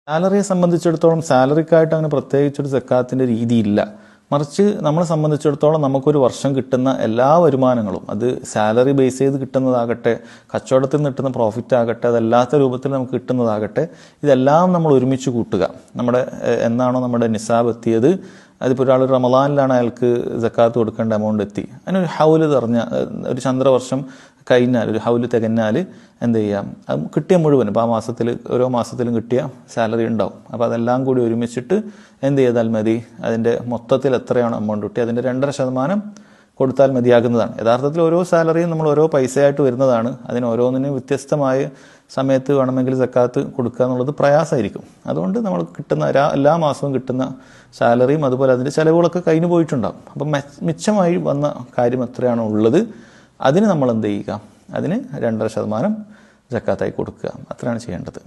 സാലറിയെ സംബന്ധിച്ചിടത്തോളം സാലറിക്കായിട്ട് അങ്ങനെ പ്രത്യേകിച്ചൊരു സക്കാത്തിൻ്റെ രീതിയില്ല. മറിച്ച് നമ്മളെ സംബന്ധിച്ചിടത്തോളം നമുക്കൊരു വർഷം കിട്ടുന്ന എല്ലാ വരുമാനങ്ങളും, അത് സാലറി ബേസ് ചെയ്ത് കിട്ടുന്നതാകട്ടെ, കച്ചവടത്തിൽ നിന്ന് കിട്ടുന്ന പ്രോഫിറ്റ് ആകട്ടെ, അതല്ലാത്ത രൂപത്തിൽ നമുക്ക് കിട്ടുന്നതാകട്ടെ, ഇതെല്ലാം നമ്മൾ ഒരുമിച്ച് കൂട്ടുക. എന്നാണോ നമ്മുടെ നിസാബ് എത്തിയത്, അതിപ്പോൾ ഒരാൾ റമദാനിലാണ് അയാൾക്ക് സക്കാത്ത് കൊടുക്കേണ്ട എമൗണ്ട് എത്തി, അതിനൊരു ഹൗല് ഒരു ചന്ദ്രവർഷം കഴിഞ്ഞാൽ, ഒരു ഹൗല് തികഞ്ഞാൽ എന്ത് ചെയ്യാം, അത് കിട്ടിയ മുഴുവൻ, ഇപ്പോൾ ആ മാസത്തിൽ ഓരോ മാസത്തിലും കിട്ടിയ സാലറി ഉണ്ടാവും. അപ്പോൾ അതെല്ലാം കൂടി ഒരുമിച്ചിട്ട് എന്ത് ചെയ്താൽ മതി, അതിൻ്റെ മൊത്തത്തിൽ എത്രയാണ് എമൗണ്ട് കിട്ടി അതിൻ്റെ 2.5% കൊടുത്താൽ മതിയാകുന്നതാണ്. യഥാർത്ഥത്തിൽ ഓരോ സാലറിയും നമ്മൾ ഓരോ പൈസയായിട്ട് വരുന്നതാണ്. അതിന് ഓരോന്നിനും വ്യത്യസ്തമായ സമയത്ത് വേണമെങ്കിൽ സക്കാത്ത് കൊടുക്കുക എന്നുള്ളത് പ്രയാസമായിരിക്കും. അതുകൊണ്ട് നമ്മൾ കിട്ടുന്ന എല്ലാ മാസവും കിട്ടുന്ന സാലറിയും അതുപോലെ അതിൻ്റെ ചിലവുകളൊക്കെ കഴിഞ്ഞു പോയിട്ടുണ്ടാകും. അപ്പം മിച്ചമായി വന്ന കാര്യം എത്രയാണോ ഉള്ളത് അതിന് നമ്മൾ എന്ത് ചെയ്യുക, അതിന് 2.5% സക്കാത്തായി കൊടുക്കുക. അത്രയാണ് ചെയ്യേണ്ടത്.